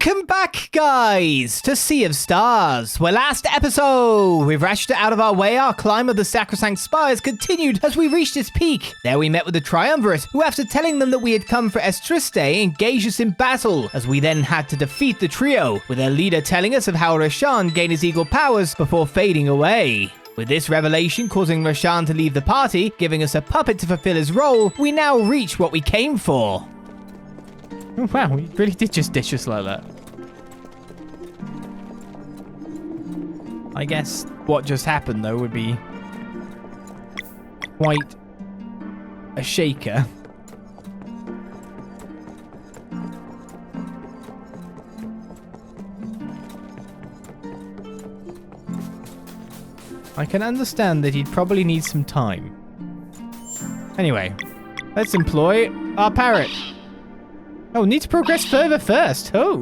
Welcome back, guys, to Sea of Stars, where last episode we rushed out of our way. Our climb of the Sacrosanct Spires continued as we reached its peak. There we met with the Triumvirate, who after telling them that we had come for Estriste, engaged us in battle, as we then had to defeat the trio, with their leader telling us of how Resh'an gained his eagle powers before fading away. With this revelation causing Resh'an to leave the party, giving us a puppet to fulfill his role, we now reach what we came for. Wow, he really did just ditch us like that. I guess what just happened, though, would be quite a shaker. I can understand that he'd probably need some time. Anyway, let's employ our parrot. Oh, need to progress further first. Oh.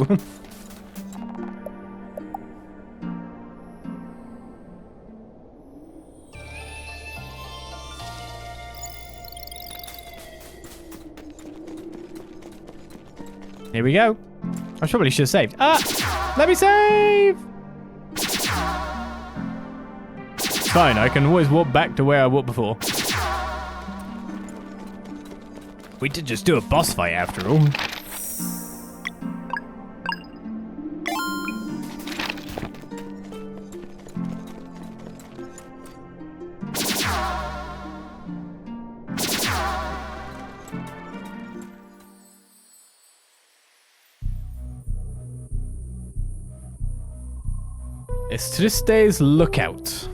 Here we go. I probably should have saved. Ah! Let me save! It's fine, I can always walk back to where I walked before. We did just do a boss fight after all. Estriste's Lookout.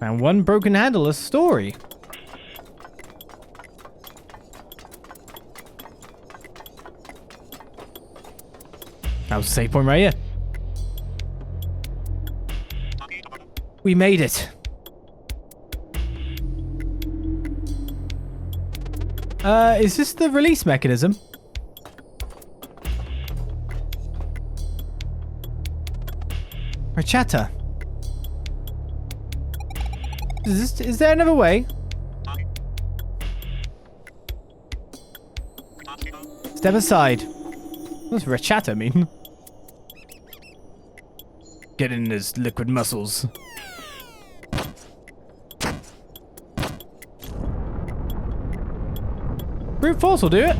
And one broken handle, a story. That was the save point right here. We made it. Is this the release mechanism? Rechata. Is there another way? Step aside. What does Rechata mean? Get in his liquid muscles. Brute force will do it.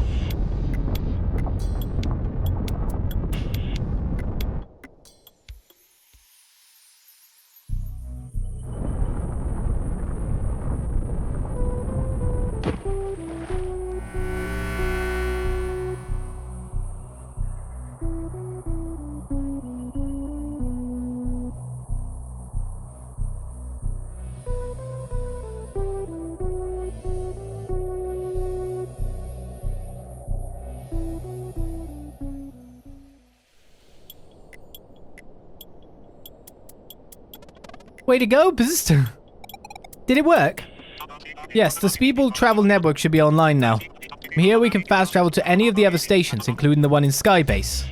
Way to go, Bzzzt. Did it work? Yes, the Speedball Travel Network should be online now. From here we can fast travel to any of the other stations, including the one in Skybase.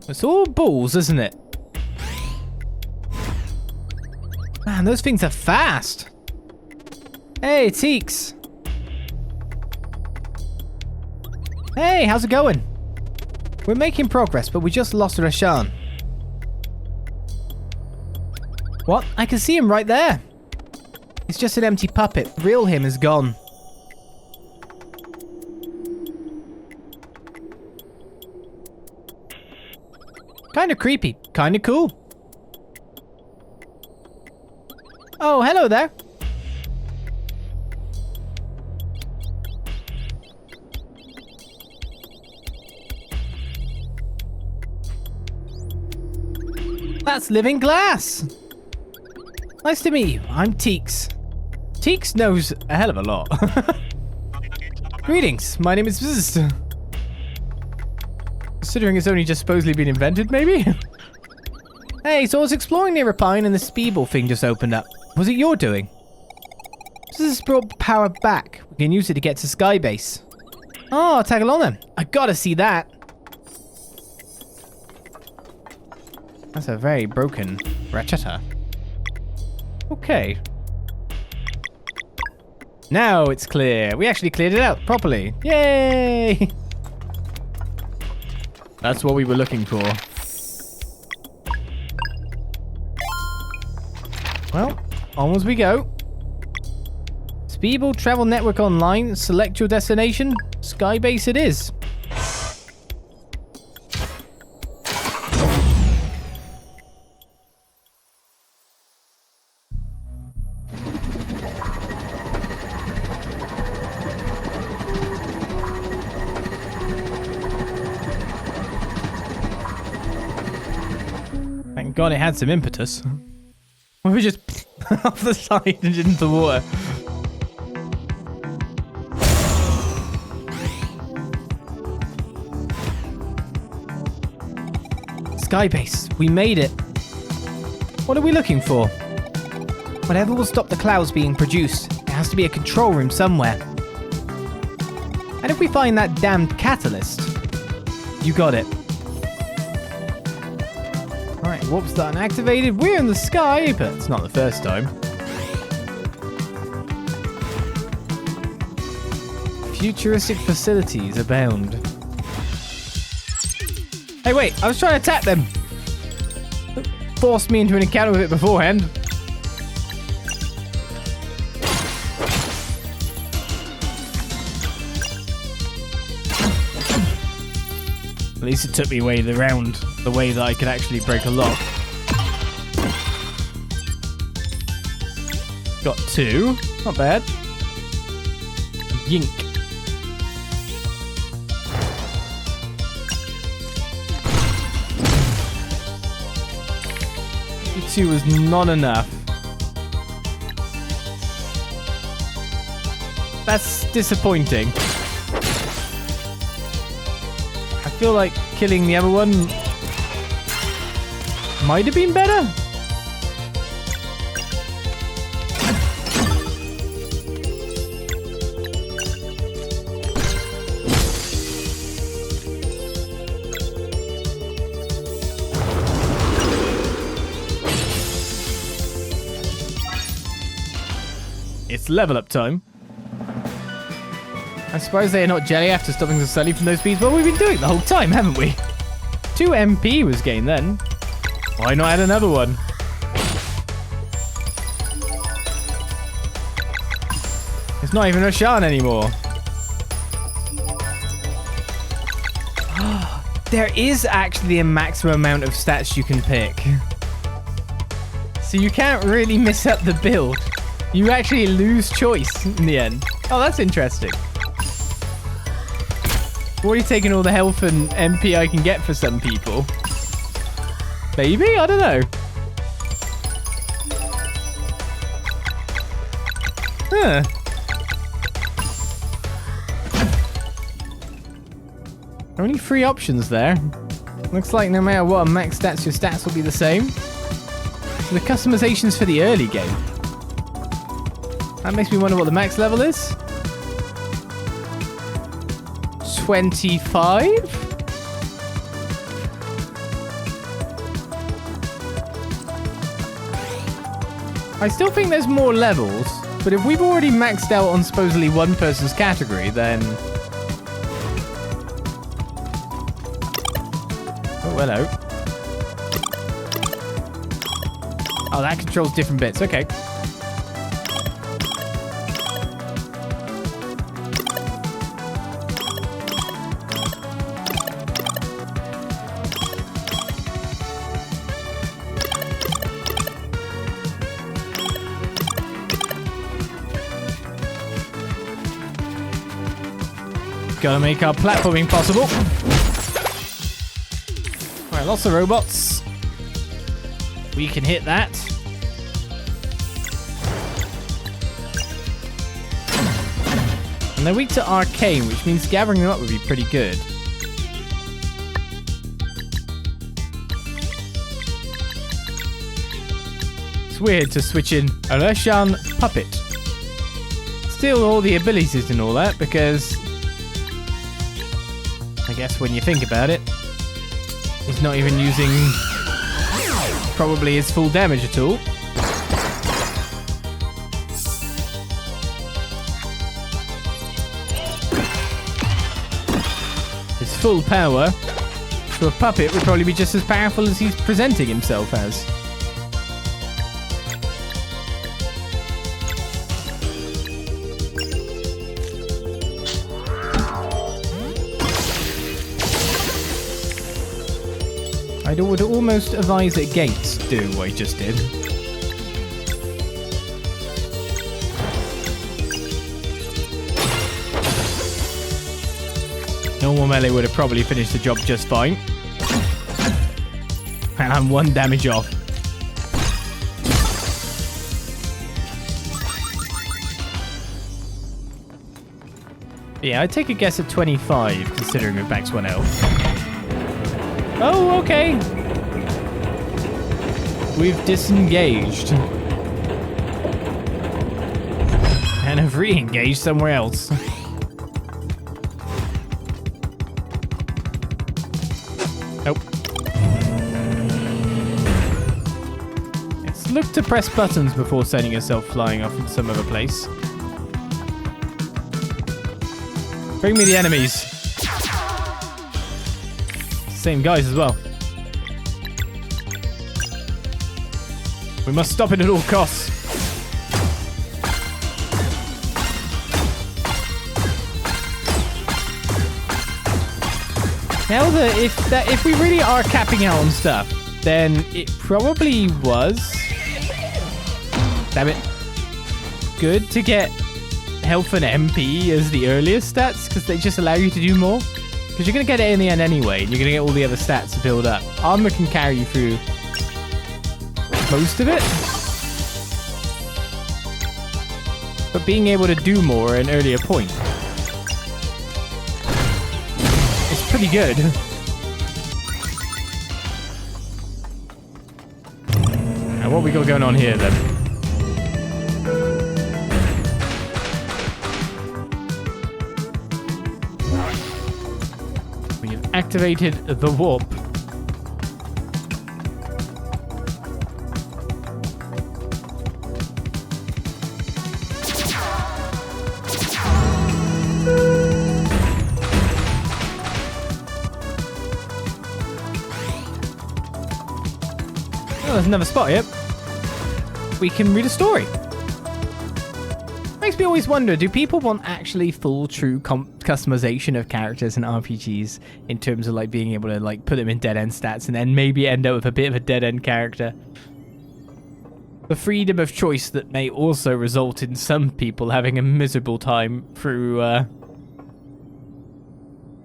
It's all balls, isn't it? Man, those things are fast. Hey, Teeks. Hey, how's it going? We're making progress, but we just lost Resh'an. What? I can see him right there. It's just an empty puppet. The real him is gone. Kinda creepy. Kinda cool. Oh, hello there. That's living glass. Nice to meet you. I'm Teeks. Teeks knows a hell of a lot. Greetings. My name is Bzzzt. Considering it's only just supposedly been invented, maybe? Hey, so I was exploring near a pine and the Speedball thing just opened up. Was it your doing? Bzzzt brought power back. We can use it to get to Skybase. Oh, I'll tag along then. I gotta see that. That's a very broken Rechata. Okay. Now it's clear. We actually cleared it out properly. Yay! That's what we were looking for. Well, onwards we go. Speedball Travel Network Online. Select your destination. Skybase it is. Thank God it had some impetus. We were just off the side and into the water. Skybase, we made it. What are we looking for? Whatever will stop the clouds being produced, there has to be a control room somewhere. And if we find that damned catalyst? You got it. Alright, warp star unactivated. We're in the sky, but it's not the first time. Futuristic facilities abound. Hey, wait, I was trying to attack them. Forced me into an encounter with it beforehand. At least it took me around the way that I could actually break a lock. Got 2. Not bad. Yink. Two was not enough. That's disappointing. I feel like killing the other one might have been better. It's level up time. I suppose they are not jelly after stopping the Sully from those speeds. Well, we've been doing it the whole time, haven't we? 2 MP was gained then. Why not add another one? It's not even Resh'an anymore. There is actually a maximum amount of stats you can pick. So you can't really mess up the build. You actually lose choice in the end. Oh, that's interesting. Already taken all the health and MP I can get for some people. Maybe? I don't know. Huh. Only 3 options there. Looks like no matter what max stats, your stats will be the same. So the customization's for the early game. That makes me wonder what the max level is. 25? I still think there's more levels, but if we've already maxed out on supposedly one person's category, then... Oh, hello. Oh, that controls different bits. Okay. Gotta make our platforming possible. Alright, lots of robots. We can hit that. And they're weak to arcane, which means gathering them up would be pretty good. It's weird to switch in a Resh'an puppet. Steal all the abilities and all that, because... I guess when you think about it, he's not even using probably his full damage at all. full power. So a puppet would probably be just as powerful as he's presenting himself as. I would almost advise against doing what he just did. Normal melee would have probably finished the job just fine. And I'm 1 damage off. Yeah, I'd take a guess at 25, considering it backs 1 health. Oh, okay. We've disengaged. And have re-engaged somewhere else. Nope. Let's look to press buttons before sending yourself flying off in some other place. Bring me the enemies. Same guys as well. We must stop it at all costs. Now if we really are capping out on stuff, then it probably was, damn it, good to get health and MP as the earliest stats, because they just allow you to do more. Because you're going to get it in the end anyway, and you're going to get all the other stats to build up. Armor can carry you through most of it. But being able to do more at an earlier point is pretty good. Now what we got going on here then? We have activated the warp. There's another spot here. We can read a story. Makes me always wonder, do people want actually full, true customization of characters in RPGs in terms of like being able to like put them in dead-end stats and then maybe end up with a bit of a dead-end character? The freedom of choice that may also result in some people having a miserable time through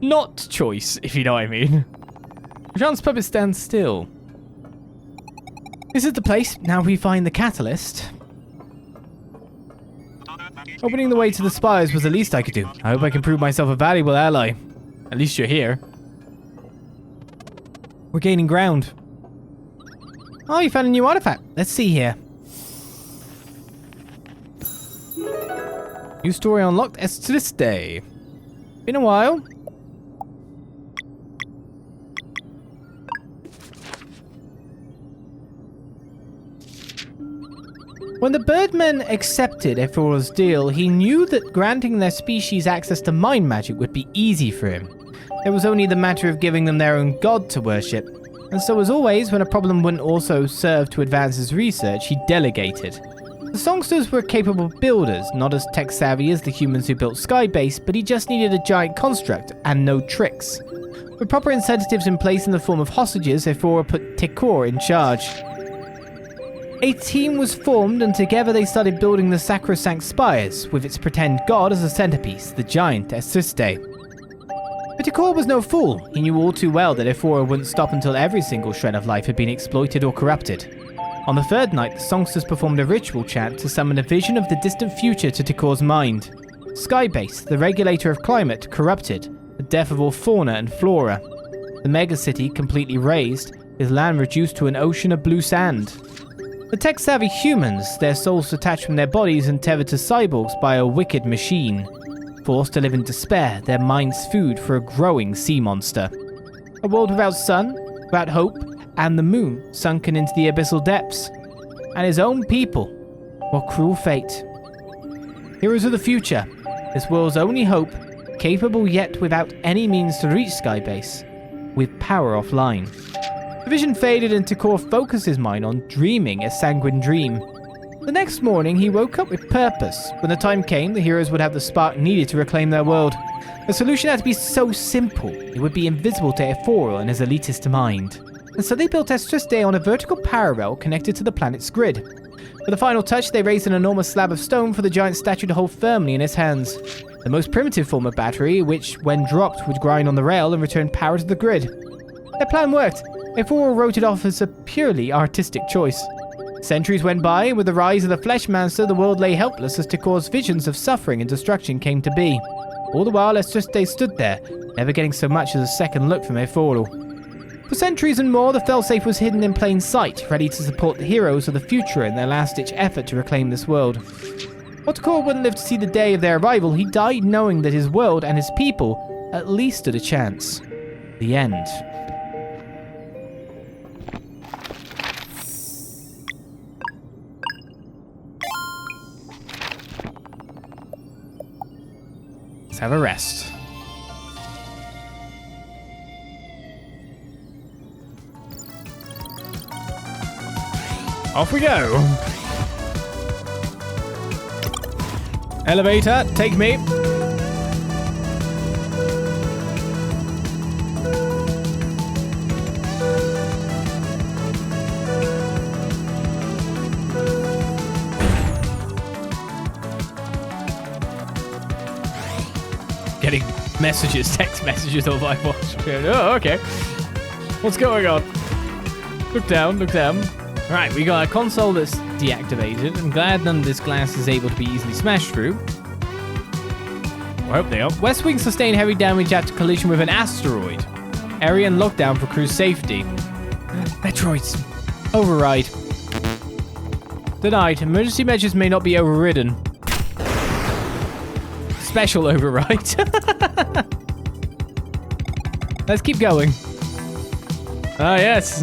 not choice, if you know what I mean. Resh'an's puppet stands still. This is the place. Now we find the catalyst. Opening the way to the spires was the least I could do. I hope I can prove myself a valuable ally. At least you're here. We're gaining ground. Oh, you found a new artifact. Let's see here. New story unlocked as to this day. Been a while. When the Birdmen accepted Ephor's deal, he knew that granting their species access to mind magic would be easy for him. It was only the matter of giving them their own god to worship. And so as always, when a problem wouldn't also serve to advance his research, he delegated. The Songsters were capable builders, not as tech-savvy as the humans who built Skybase, but he just needed a giant construct, and no tricks. With proper incentives in place in the form of hostages, Ephor put Tekor in charge. A team was formed, and together they started building the Sacrosanct Spires, with its pretend god as a centerpiece, the giant Esiste. But Tekor was no fool. He knew all too well that Ephor wouldn't stop until every single shred of life had been exploited or corrupted. On the third night, the songsters performed a ritual chant to summon a vision of the distant future to Tekor's mind. Skybase, the regulator of climate, corrupted, the death of all fauna and flora. The megacity completely razed, with land reduced to an ocean of blue sand. The tech-savvy humans, their souls detached from their bodies and tethered to cyborgs by a wicked machine. Forced to live in despair, their minds food for a growing sea monster. A world without sun, without hope, and the moon sunken into the abyssal depths. And his own people. What cruel fate. Heroes of the future, this world's only hope, capable yet without any means to reach Skybase, with power offline. The vision faded and Takor focused his mind on dreaming a sanguine dream. The next morning, he woke up with purpose. When the time came, the heroes would have the spark needed to reclaim their world. The solution had to be so simple, it would be invisible to Ephorial and his elitist mind. And so they built Estra's Day on a vertical parallel connected to the planet's grid. For the final touch, they raised an enormous slab of stone for the giant statue to hold firmly in his hands. The most primitive form of battery, which, when dropped, would grind on the rail and return power to the grid. Their plan worked. Ephorial wrote it off as a purely artistic choice. Centuries went by, and with the rise of the Flesh Monster, the world lay helpless as Takor's visions of suffering and destruction came to be. All the while, Estra's Day stood there, never getting so much as a second look from Ephorial. For centuries and more, the failsafe was hidden in plain sight, ready to support the heroes of the future in their last-ditch effort to reclaim this world. While Takor wouldn't live to see the day of their arrival, he died knowing that his world and his people at least stood a chance. The end. Let's have a rest. Off we go. Elevator, take me. Getting messages, text messages on my watch. Oh, okay. What's going on? Look down, look down. Right, we got a console that's deactivated. I'm glad none of this glass is able to be easily smashed through. I hope they are. West Wing sustained heavy damage after collision with an asteroid. Area and lockdown for crew safety. Metroids. Override. Denied. Emergency measures may not be overridden. Special override. Let's keep going. Ah, yes.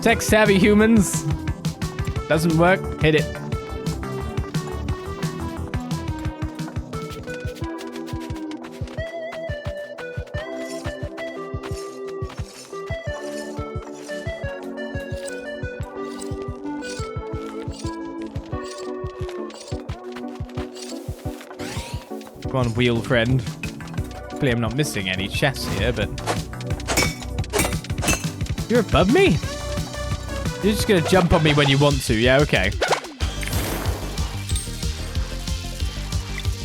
Tech-savvy humans. Doesn't work. Hit it. Come on, wheel friend. Hopefully I'm not missing any chests here, but... You're above me? You're just gonna jump on me when you want to, yeah, okay.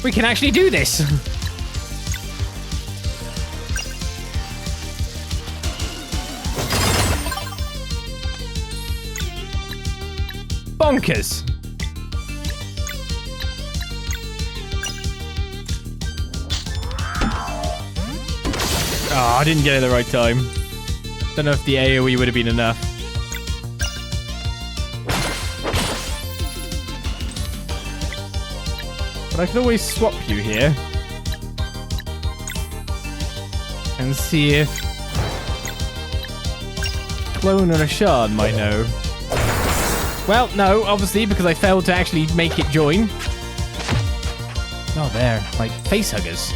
We can actually do this! Bonkers! Oh, I didn't get it at the right time. Don't know if the AoE would have been enough. But I can always swap you here. And see if Clone or Resh'an might know. Well, no, obviously, because I failed to actually make it join. Oh, there. Like, face huggers.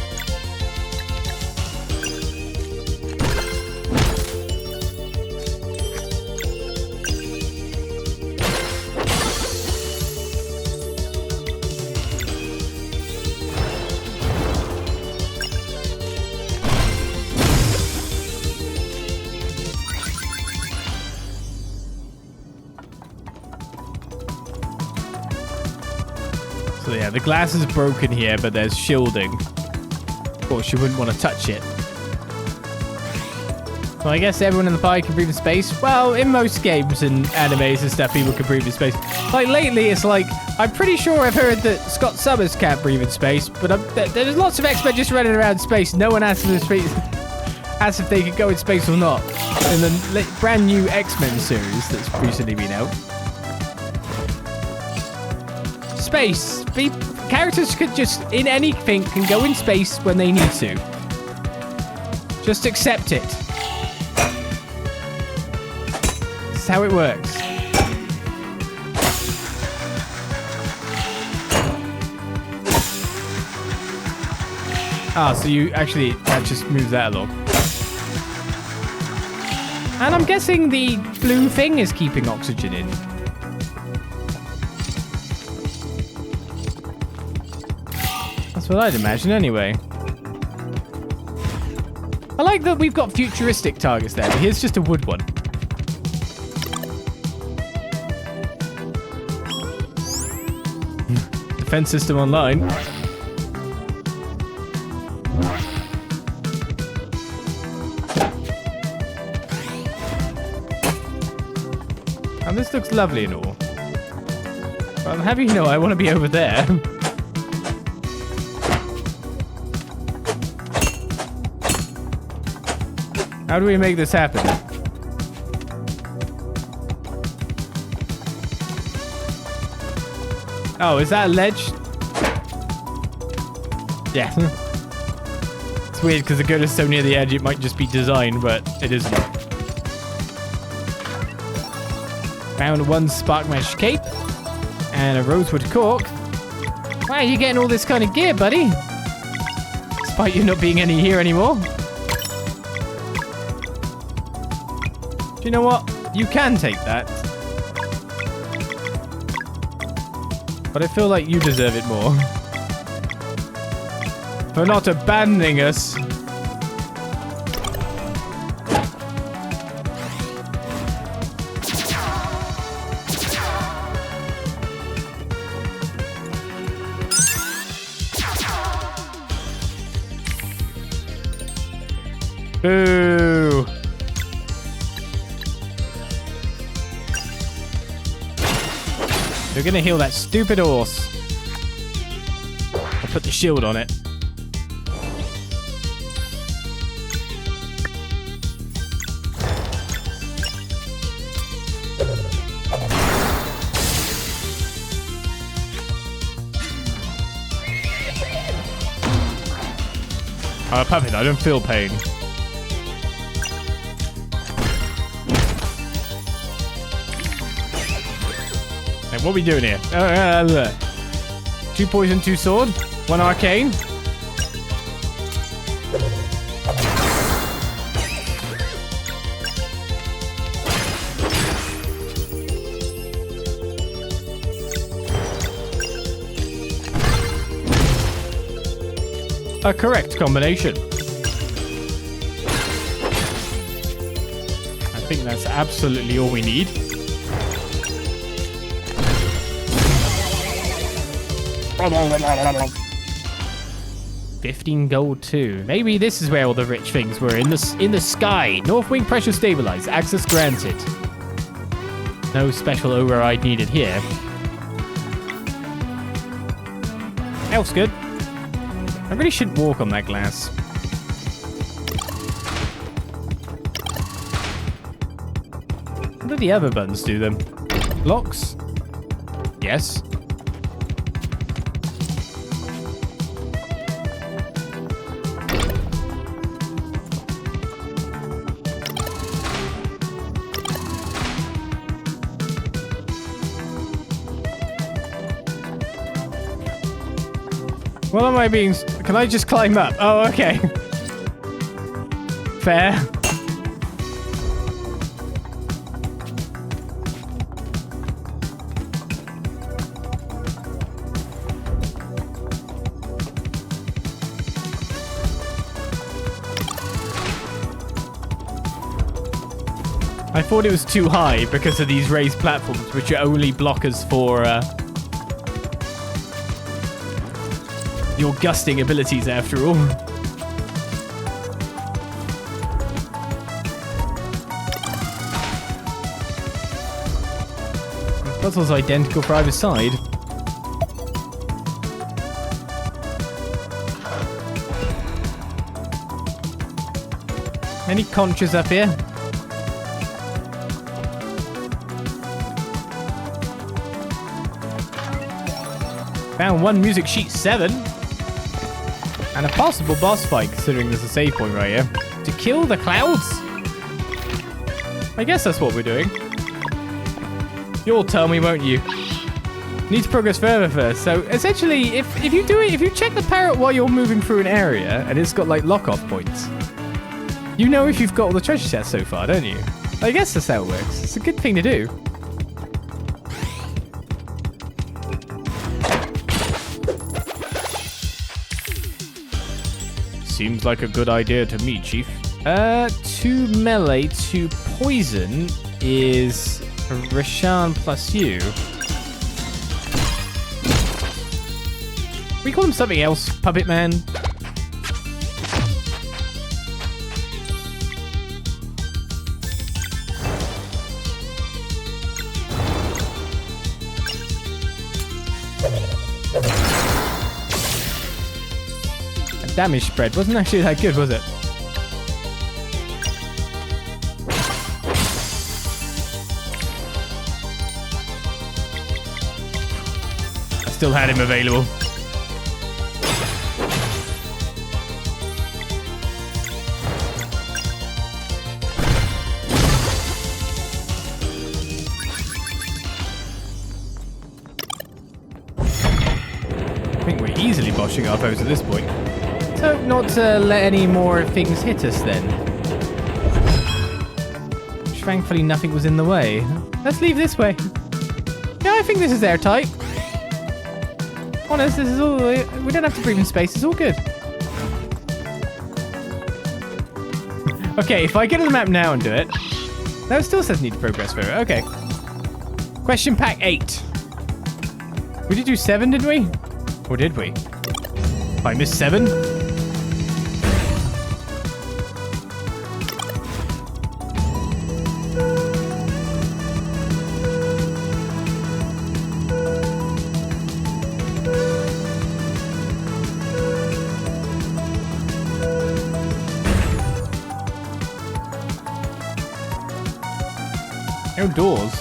So yeah, the glass is broken here, but there's shielding. Of course, you wouldn't want to touch it. Well, I guess everyone in the party can breathe in space. Well, in most games and animes and stuff, people can breathe in space. Like, lately, it's like, I'm pretty sure I've heard that Scott Summers can't breathe in space, but there's lots of X-Men just running around space. No one asks if they could go in space or not. In the brand new X-Men series that's recently been out. Space. Characters could just, in anything, can go in space when they need to. Just accept it. That's how it works. Ah, so you actually, that just moves that along. And I'm guessing the blue thing is keeping oxygen in. That's what I'd imagine anyway. I like that we've got futuristic targets there, but here's just a wood one. Defense system online. And this looks lovely and all. But I'm happy you know I want to be over there. How do we make this happen? Oh, is that a ledge? Yeah. It's weird because the girl is so near the edge, it might just be design, but it isn't. Found one spark mesh cape and a rosewood cork. Why are you getting all this kind of gear, buddy? Despite you not being here anymore. Do you know what? You can take that. But I feel like you deserve it more. For not abandoning us. Boo! You're gonna heal that stupid horse. I'll put the shield on it. Puppet, I don't feel pain. Hey, what are we doing here? 2 poison, 2 sword, 1 arcane. A correct combination. I think that's absolutely all we need. $15 gold too. Maybe this is where all the rich things were. In the sky. North wing pressure stabilized. Access granted. No special override needed here. Else good. I really shouldn't walk on that glass. What do the other buttons do then? Locks? Yes. What am I being... Can I just climb up? Oh, okay. Fair. I thought it was too high because of these raised platforms, which are only blockers for... your gusting abilities, after all. The puzzle's identical for either side. Any conches up here? Found one music sheet 7. And a possible boss fight, considering there's a save point right here. To kill the clouds? I guess that's what we're doing. You'll tell me, won't you? Need to progress further first. So essentially, if you do it, if you check the parrot while you're moving through an area and it's got like lock-off points, you know if you've got all the treasure chests so far, don't you? I guess that's how it works. It's a good thing to do. Seems like a good idea to me, Chief. 2 melee, 2 poison is Resh'an plus you. We call him something else, Puppet Man. The damage spread wasn't actually that good, was it? I still had him available. I think we're easily boshing our foes at this point. So not to let any more things hit us then. Which thankfully nothing was in the way. Let's leave this way. Yeah, I think this is airtight. Honest, this is all. We don't have to breathe in space. It's all good. Okay, if I get to the map now and do it, no, it still says need to progress further. Okay. Question pack 8. We did do 7, didn't we? Or did we? I missed 7. No doors.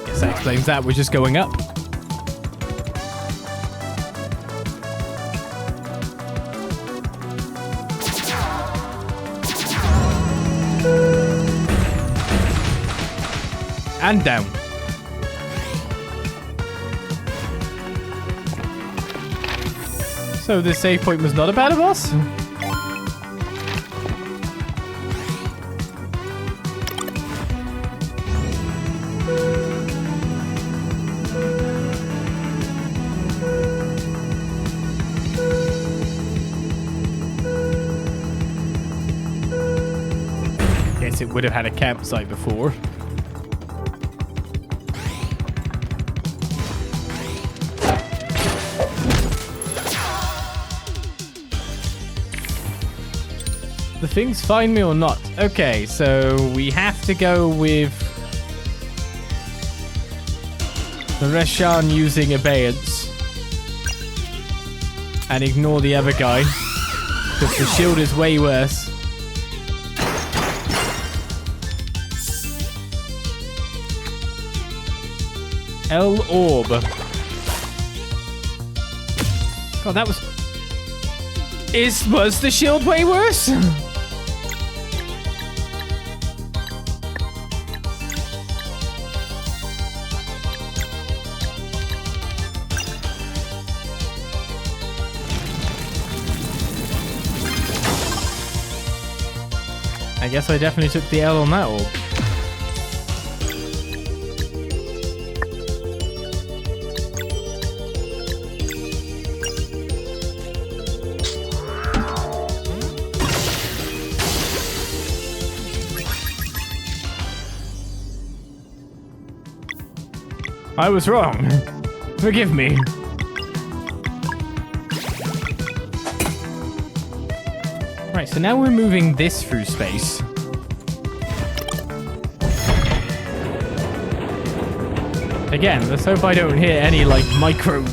Guess that explains that. We're just going up. And down. So this save point was not a battle boss? Guess it would have had a campsite before. The things find me or not? Okay, so we have to go with the Resh'an using abeyance and ignore the other guy because the shield is way worse. El Orb. God, that was... Was the shield way worse? I guess I definitely took the L on that orb. I was wrong. Forgive me. Right, so now we're moving this through space. Again, let's hope I don't hit any, like, micro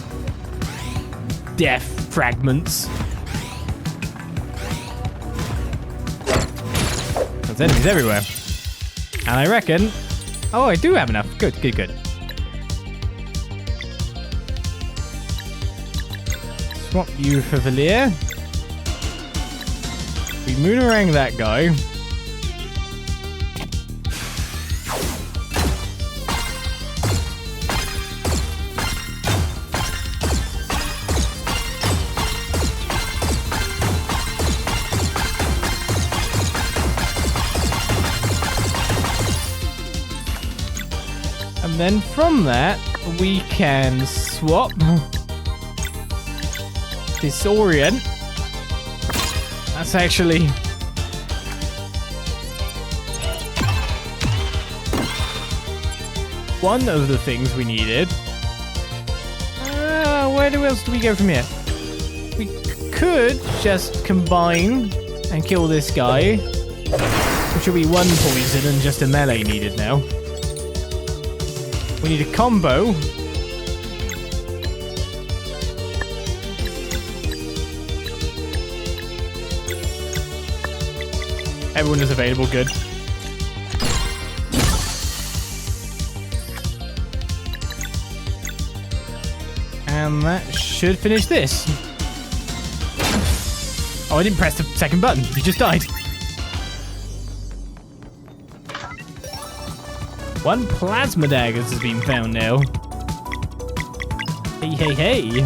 death fragments. There's enemies everywhere. And I reckon... Oh, I do have enough. Good, good, good. Swap you for Valera. We moonerang that guy. And then from that, we can swap. Disorient. That's actually one of the things we needed. Where else do we go from here? We could just combine and kill this guy, which will be one poison and just a melee needed now. We need a combo. Everyone is available, good. And that should finish this. Oh, I didn't press the second button. You just died. One plasma dagger has been found now. Hey, hey, hey.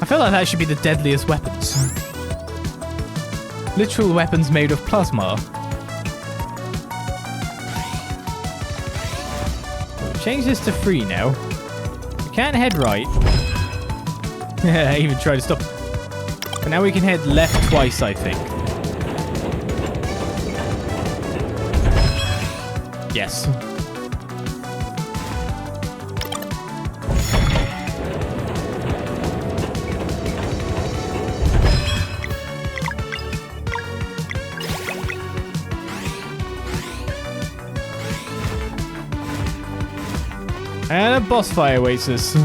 I feel like that should be the deadliest weapons. Literal weapons made of plasma. Change this to 3 now. We can't head right. I even tried to stop. But now we can head left twice, I think. Yes. And a boss fight awaits us.